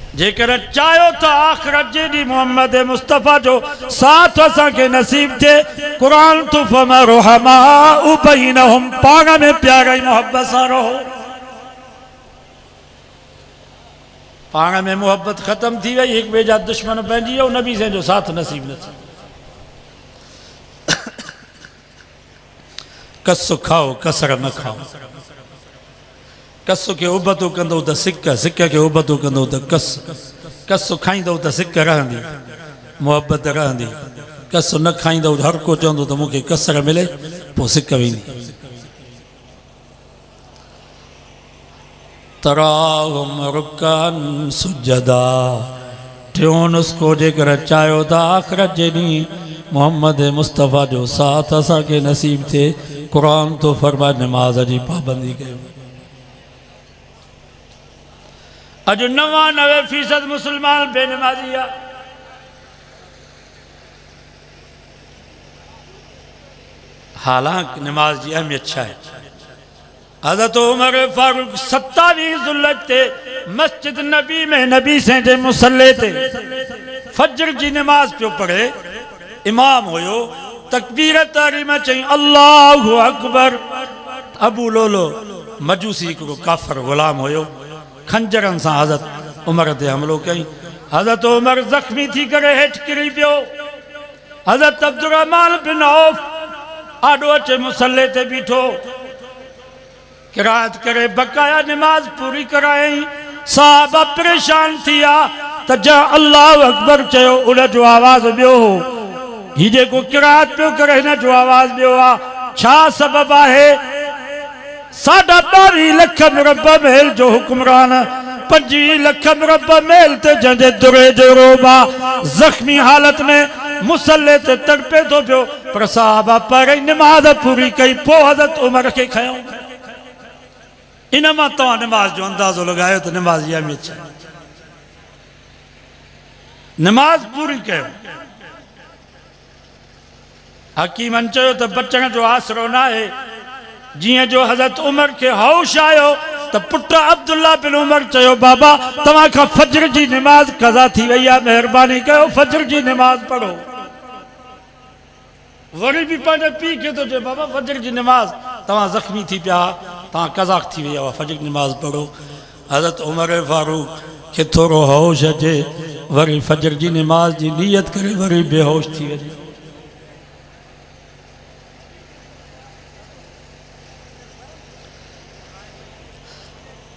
जेकर चाहो तो आखिरत जी मोहम्मद मुस्तफ़ा जो साथ असा के नसीब थे कुरान तो फमरुहमा बैनहुम पागा में प्यारा मोहब्बत सा रहो। पागा में मोहब्बत खत्म थी वही एक बेजा दुश्मन पंहिंजी वियो नबी से जो साथ नसीब न थी। कस खाओ कसर न खाओ। कस के उबतो कंदो त सिक सिक के उबतो कंदो त कस कस खाईंदो त सिक रहंदी मोहब्बत रहंदी। कस न खाईंदो हर को चवंदो त मूंखे कसर मिले पोइ सिक वेंदी। तराहुम रुकान सुजदा टियों नुस्खो जेकर चाहियो त आखिरत जे ॾींहुं मोहम्मद मुस्तफ़ा जो साथ असांखे नसीब थे कुरान तो फरमाए नमाज जी पाबंदी कयो। अज 99% मुसलमान बेनमाजी आ। हालांकि नमाज की अहमियत छा है। हज़रत उमर फारूक 27 ज़ुल्हज ते मस्जिद नबी में नबी से जे मुसल्ले ते फजर की नमाज पियो पढ़े। इमाम होयो तकबीर तहरीम चई अल्लाहु अकबर। अबू लोलो मजूसी को काफर गुलाम होयो खंजरन से हज़रत उमर ते हमलो कई। हज़रत उमर जख्मी थी करे हेठ किरी पियो। हज़रत अब्दुर्रहमान बिन औफ आडो अचे मुसल्ले ते बीठो किरात करे बकाया नमाज पूरी कराई। साहबा परेशान थिया त जा अल्लाह अकबर चयो उन जो आवाज बियो हो। ही जेको किरात पियो करे हिन जो आवाज बियो आ छा सबब आहे। 22 लख मुरबा महल जो हुक्मरान 25 लख मुरबा महल ते जंहिंजे दुरे जो रोबा जख्मी हालत में मुसल्ले ते तड़पे तो पियो पर साहबा पढ़ी नमाज पूरी कई पोइ हज़रत उमर के खयो। इन मां तव्हां नमाज जो अंदाज़ो लगायो तो नमाज जी अहमियत छा। नमाज पूरी कयो। हकीमन चयो त बचण जो आसरो न आहे। जिए जो हज़रत उमर के होश आयो तो पुट अब्दुल्ला बिन उमर चयो बाबा तव्हां खां फजर की नमाज कज़ा थी वई आहे मेहरबानी कयो फजर की नमाज पढ़ो। वरी भी पंहिंजे पीउ खे थो चए बाबा फजर की नमाज तव्हां ज़ख्मी थी पिया तव्हां कज़ा थी वई आहे फजर की नमाज पढ़ो। हज़रत उमर फारूक के थोड़ो होश अचे वरी फजर की नमाज की नियत करे वरी बेहोश थी वञे।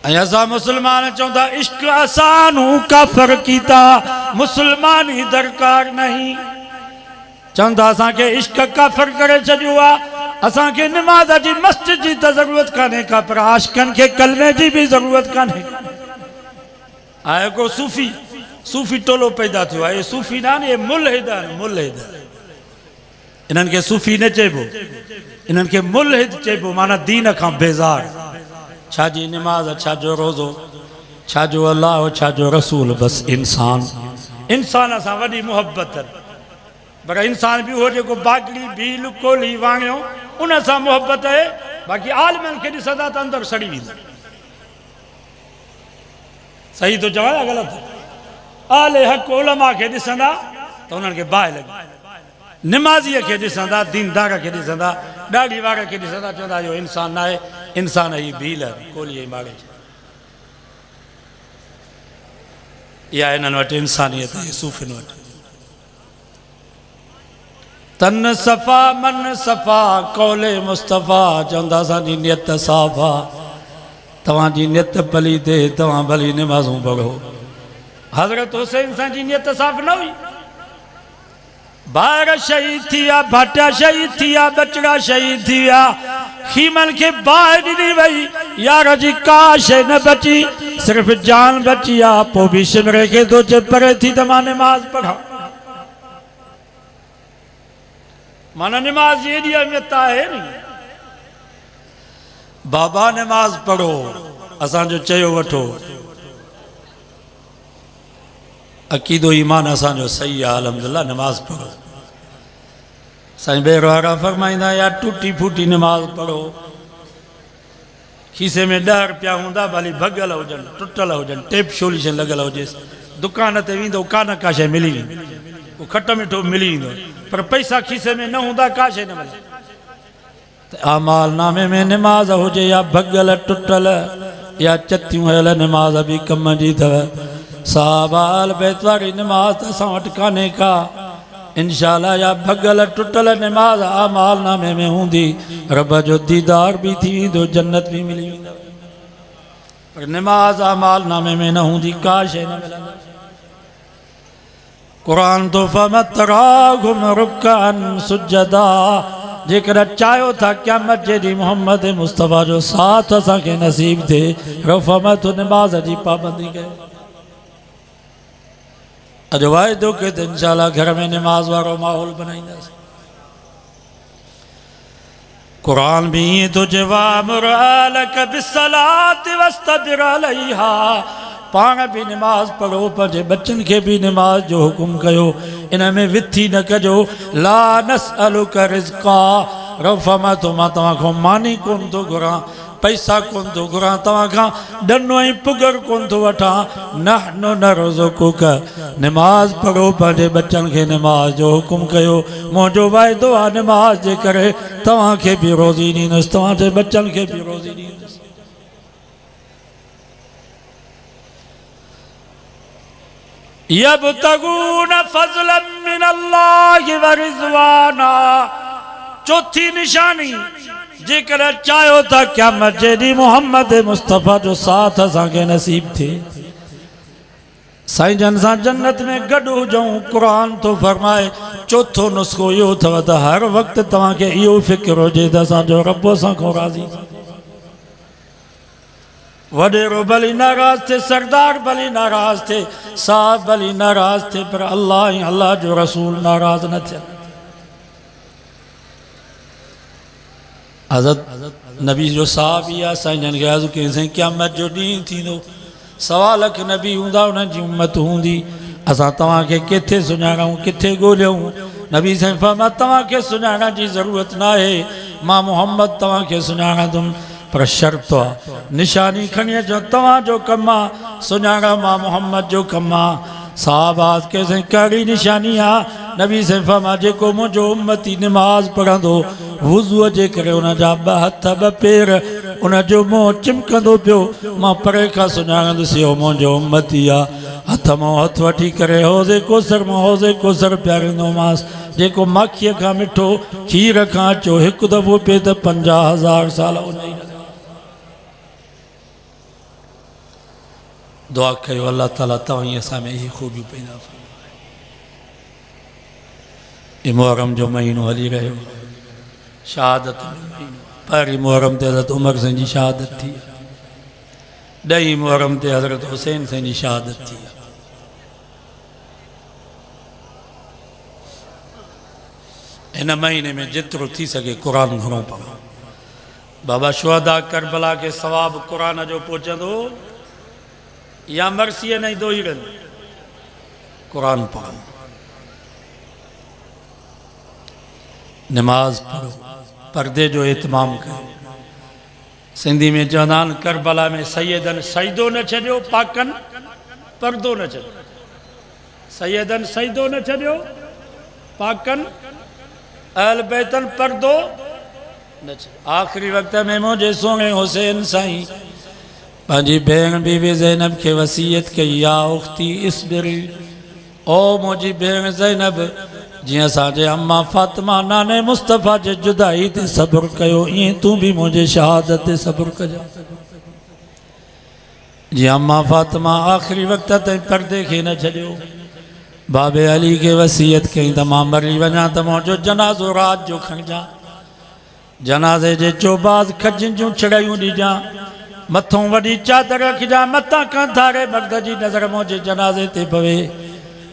ऐसा मुसलमान चौंदा इश्क आसानू काफर कीता मुसलमान ही दरकार नहीं। चौंदा असा के इश्क काफर करे छो आ। असा के नमाज की मस्जिद की तो जरूरत काने का पर आशिकन के कलमे की भी जरूरत काने। आए को सूफी सूफी टोलो पैदा थो है। सूफी ना ये मुल्हिद इन्हन के सूफी न चेबो इन्हन के मुल्हिद चेबो माना दीन का बेजार। छा जी नमाज छा जो रोज़ो छा जो अल्लाह छा जो रसूल बस इंसान इंसान से वही मोहब्बत पर इंसान भी हो जो बागली भील कोली वाणियो उन से मोहब्बत है। बाकी आलमन के ॾिसंदा त अंदर सड़ी वेंदा। सही तो चवां या ग़लत। आले हक उलमा के ॾिसंदा तो उन्हनि के बाहि लॻी। नमाज़ीअ के ॾिसंदा दीनदार के ॾिसंदा ॾाढी वार के ॾिसंदा चवंदा इहो इंसान न आहे इंसान ही भील कोली मारे। इहा इन्हनि वटि इंसानियत आहे सूफ़िन वटि। तन सफ़ा मन सफ़ा कौले मुस्तफ़ा चवंदा असांजी नियत साफ़ आहे तव्हांजी नियत भली थिए तव्हां भली नमाज़ूं पढ़ो। हज़रत हुसैन सां जी नियत साफ़ न हुई। बार शहीद थिया भाटिया शहीद थिया बचड़ा शहीद थिया खीमन के बाहि ॾिनी वई यार जी का शइ न बची सिर्फ़ जान बची आ। पोइ भी सिमरे के थो चए परे थी त मां नमाज़ पढ़ा। माना नमाज जी एॾी अहमियत आहे नी। बाबा नमाज पढ़ो असांजो चयो वठो अकीदो ईमान असांजो सही आहे अल्हम्दुलिल्लाह नमाज पढ़ो। साईं बेरवारा फरमाईंदा या टूटी फूटी नमाज पढ़ो। खीसे में 10 रुपया हूंदा भली भगल हुजनि टुटल हुजनि टेप शोलिशन लॻल हुजेसि दुकान ते वेंदो कान का शइ मिली वेंदी, को खट मिठो मिली वेंदो, पर पैसा खीसे में न हूंदा का शइ न मिले। आमाल नामे में निमाज़ हुजे या भगल टुटल या चतियूं हल निमाज़ भी कम जी अथव। साबाल बैत वारी निमाज़ त असां वटि कान्हे का, इंशाअल्लाह या भगल टुटल निमाज़ आमाल नामे में हूंदी, रब जो दीदार भी थी वेंदो, जन्नत भी मिली वेंदव। पर निमाज़ आमाल नामे में न हूंदी का शइ न मिलंदी। कुरान तो फमतराहुम रुकअन सुजदा, जेकर चाहियो था क़यामत जे ॾींहुं मोहम्मद मुस्तफ़ा जो साथ असांखे नसीब थिए, रफ़मत निमाज़ जी पाबंदी कयो। अॼु वाइदो कयो त इंशाअल्लाह घर में निमाज़ वारो माहौल बनाईंदासीं। कुरान भी ईअं थो चए वामुर अहलक बिस्सलाति वस्तबिर अलैहा, पाण भी निमाज़ पढ़ो, पंहिंजे बच्चन के भी निमाज़ जो हुकुम कयो। इन में विथी न कजो। ला नसअलुका रिज़्क़ा, रफ़मत मां तव्हां खां मानी कोन थो घुरां, पैसा कोन थो घुरां, तव्हां खां ॾनो ऐं पुगर कोन थो वठां। नहनु नरज़ुकुका, निमाज़ पढ़ो, पंहिंजे बच्चन खे निमाज़ जो हुकुम कयो। मुंहिंजो वाइदो आहे निमाज़ जे करे तव्हांखे बि रोज़ी ॾींदुसि, तव्हांजे बच्चन खे बि रोज़ी ॾींदुसि। यबतगून फज़लन मिनल्लाहि व रिज़वाना, चौथी निशानी, जेकर चाहियो था क़यामत जे ॾींहुं मोहम्मद मुस्तफ़ा जो साथ असांखे नसीब थिए, साईं जन सां जन्नत में गॾु हुजऊं। क़ुरान तो फरमाए चौथो नुस्ख़ो इहो अथव त हर वक़्तु तव्हांखे इहो फ़िक्र हुजे त असांजो रब असां खां राज़ी, वडेरो भली नाराज़ थे, सरदार भली नाराज़ थे, साहब भली नाराज़ थे, पर अल्लाह ऐं अल्लाह जो रसूल नाराज़ न थियनि। हज़रत नबी जो साहबी आहे, साईं जन खे अर्ज़ु कई साईं क़यामत जो ॾींहुं थींदो, 1.25 लख नबी हूंदा, उन्हनि जी उम्मत हूंदी, असां तव्हांखे किथे सुञाणूं, किथे ॻोल्हियूं? नबी साईं फरमाया तव्हांखे सुञाणण जी ज़रूरत न आहे, मां मोहम्मद तव्हांखे सुञाणंदुमि, पर शर्त आहे निशानी खणी अचो, तव्हांजो कमु आहे सुञाणण, मां मोहम्मद जो कमु आहे। साहबाज़ के साईं कहिड़ी निशानी आहे? नबी साईं फरमाया जेको मुंहिंजो उम्मती निमाज़ पढ़ंदो, वुज़ूअ जे करे उन जा 2 हथ 2 पेर, उन जो मुंहुं चिमकंदो पियो, मां परे खां सुञाणंदुसि इहो मुंहिंजो उम्मती आहे। हथ मां हथ वठी करे हौज़े कोसर मां हौज़े कोसर पियारींदोमांसि, जेको माखीअ खां मिठो खीर खां अचो हिकु दफ़ो पिए त 50,000 साल उन ई दुआ कयो अल्लाह ताला तव्हां असां में इहे ख़ूबियूं पैदा फरमाए। ये मुहर्रम जो महीनो हली रहियो, शहादत जो महीनो, पहिरीं मुहर्रम ते हज़रत उमर साईं जी शहादत थी, 10 मुहर्रम ते हज़रत हुसैन साईं जी शहादत थी। इन महीने में जेतिरो थी सघे क़ुरान घणो पढ़ो। बाबा शुहदा करबला के सवाब क़ुरान जो पहुचंदो या मरसीअ न ईंदो ई रहंदो। क़ुरान पढ़ो, नमाज पढ़ो, पर्दे जो एहतमाम कयो। सिंधी में चवंदा आहिनि करबला में सैयदन सईदो न छॾियो, पाकन पर्दो न छॾियो। सैयदन सईदो न छॾियो, पाकन अहल बैतन पर्दो न छॾियो। आख़िरी वक़्त में मुंहिंजे सोणे हुसैन साईं पंहिंजी भेण बीबी ज़ैनब खे वसीयत कई, या उख्ती इस्बिरी, ओ मुंहिंजी भेण ज़ैनब, जीअं असांजे अम्मा फातिमा नाने मुस्तफ़ा जे जुदाई ते सब्र कयो, ईअं तूं बि मुंहिंजे शहादत ते सब्र कजो। जीअं अम्मा फातिमा आख़िरी वक़्त ताईं पर्दे खे न छॾियो, बाबे अली खे वसीयत कई त मां मरी वञा त मुंहिंजो जनाज़ो रात जो खणिजां, जनाज़े जे चौबाज़ खजनि जूं छड़ायूं ॾिजां, मथों वॾी चादर रखिजां, मथां कंधारे मर्द जी नज़र मुंहिंजे जनाज़े ते पवे।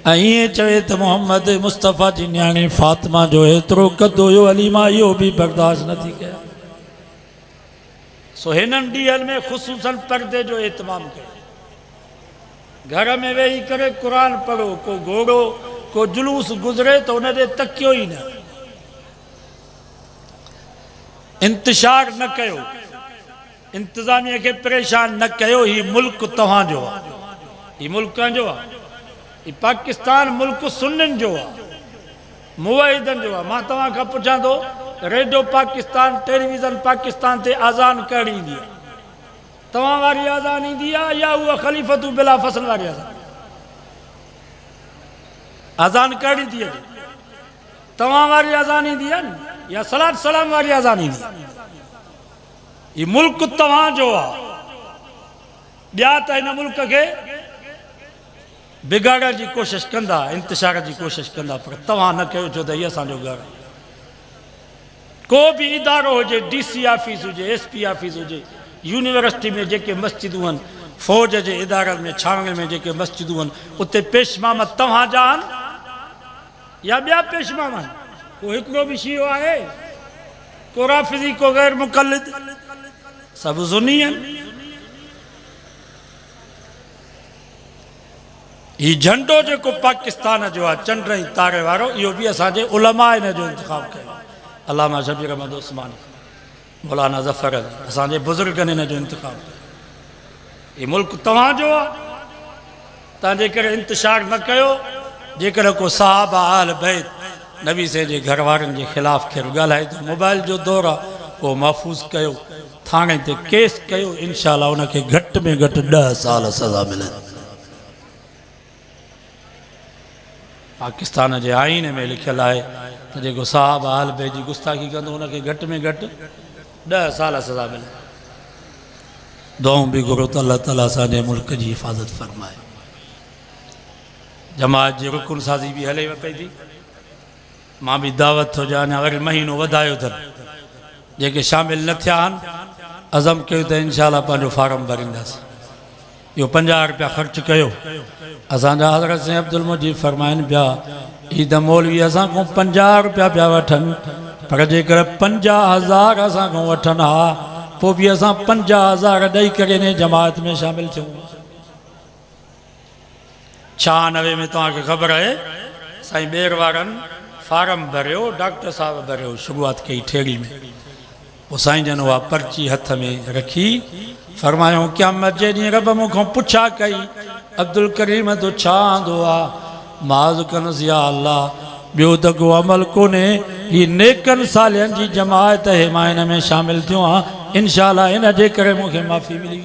ऐं ईअं चवे त मोहम्मद मुस्तफ़ा जी न्याणी फातिमा जो एतिरो कद हुयो, अली मां इहो बि बर्दाश्त नथी कयां। सो हिननि ॾींहंनि में ख़ुसूसन पर्दे जो एहतमाम कयो। घर में वेही करे क़ुरान पढ़ो, को घोड़ो को जुलूस गुज़रे त उन ते तकियो ई न, इंतशार न कयो, इंतज़ामिया खे परेशान न कयो। ही मुल्क तव्हांजो आहे, ही मुल्क कंहिंजो आहे? ये पाकिस्तान मुल्क सुन्नन जो आहे, मुवाहिदन जो आहे। मां तव्हां खां पुछां थो, रेडियो पाकिस्तान, टेलीविज़न पाकिस्तान ते आज़ान कहिड़ी ईंदी आहे? तव्हां वारी आज़ान ईंदी आहे या उहा ख़लीफ़तु बिला फ़सल वारी आज़ान? आज़ान कहिड़ी थी अचे? तव्हां वारी आज़ान ईंदी आहे न, या सलात सलाम वारी आज़ान ईंदी आहे? ये मुल्क तव्हां जो आहे। ॿिया त हिन मुल्क खे बिगाड़ण जी कोशिश कंदा, इंतिशार जी कोशिश कंदा, पर तव्हां न कयो, छो त हीअ असांजो घरु आहे। को बि इदारो हुजे, DC ऑफिस हुजे, SP ऑफिस हुजे, यूनिवर्सिटी में जेके मस्जिदूं आहिनि, फ़ौज जे इदारनि में, छावनि में जेके मस्जिदूं आहिनि, उते पेशमाम तव्हांजा आहिनि या ॿिया पेशमाम आहिनि? को हिकिड़ो बि शियो आहे? को राफ़िज़ी, को गैर मुक़ल्लिद? सभु सुन्नी आहिनि। ही झंडो जेको पाकिस्तान जो आहे, चंड ऐं तारे वारो, इहो बि असांजे उलमा हिन जो इंतिख़ाब कयो। अलामा शबीर अहमद उस्मानी, मौलाना ज़फ़र अली, असांजे बुज़ुर्गनि हिन जो इंतिख़ाब कयो। हीउ मुल्क तव्हांजो आहे। तव्हां जेकर इंतिशार न कयो, जेकर को सहाबा आल बैत नबी से जे घर वारनि जे ख़िलाफ़ केरु ॻाल्हाए थो, मोबाइल जो दौर आहे, उहो महफ़ूज़ कयो, थाणे ते केस कयो, इनशाअल्लाह उनखे घटि में घटि 10 साल सज़ा मिलंदी। पाकिस्तान जे आईन में लिखियलु आहे त जेको साहब आल बैत जी गुस्ताखी कंदो, उनखे घटि में घटि 10 साल सज़ा मिले। दुआऊं बि घुरो त अल्लाह ताला असांजे मुल्क जी हिफ़ाज़त फ़रमाए। जमात जी रुकन साज़ी बि हले पई थी। मां बि दावत थो ॾियां, अञा वरी महीनो वधायो अथनि। जेके शामिल न थिया आहिनि, अज़म कयो त इनशाअल्लाह पंहिंजो फार्म भरींदासीं। इहो 50 रुपया ख़र्च कयो। असांजा हज़रत साईं अब्दुल मुजीब फरमाइनि पिया, ही त मौलवी असां खां 50 रुपया पिया वठनि, पर जेकर 50,000 असां खां वठनि हा, पोइ बि असां 50,000 ॾेई करे इन जमात में शामिल थियूं। 96 में तव्हांखे ख़बर आहे, साईं ॿेर वारनि फार्म भरियो, डॉक्टर साहब भरियो, शुरूआत कई ठेड़ी में। पोइ साईं जन उहा पर्ची हथ में रखी फरमायो, क़यामत जे ॾींहुं रब मूंखां पुछा कई, अब्दुल करीम तो छा आंदो आहे? माज़ कनसि, या अल्लाह, ॿियो त को अमल कोन्हे, ही नेकनि सालनि जी जमात है, मां हिन में शामिल थियो आहियां, इनशाअल्लाह इन जे करे मूंखे माफ़ी मिली।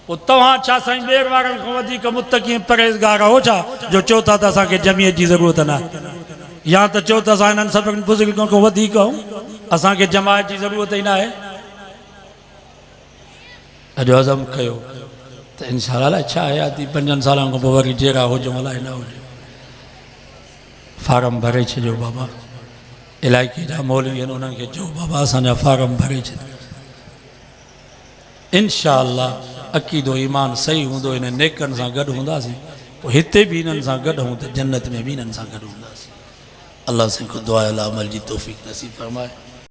पोइ तव्हां छा साईं ॿेर वारनि खां वधीक मुत्तक़ी परहेज़गार हो छा, जो चओ था त असांखे जमीयत जी ज़रूरत न आहे, या त चओ त असां हिननि सभिनी बुज़ुर्गनि खां वधीक आहियूं, असांखे जमात जी ज़रूरत ई न आहे? अॼु अज़म कयो त इनशाअल्लाह छा हयाती 5 सालनि खां पोइ वरी जहिड़ा हुजूं, अलाए न हुजे, फार्म भरे छॾियो। बाबा इलाइक़े जा मौलवी आहिनि, उन्हनि खे चओ बाबा असांजा फार्म भरे छॾियो। इनशाअल्लाह अक़ीदो ईमान सही हूंदो, इन नेकनि सां गॾु हूंदासीं, पोइ हिते बि इन्हनि सां गॾु हूं त जन्नत में बि इन्हनि सां गॾु हूंदासीं। अल्लाह से को दुआ अल अमल जी तौफ़ीक़ नसीब फरमाए।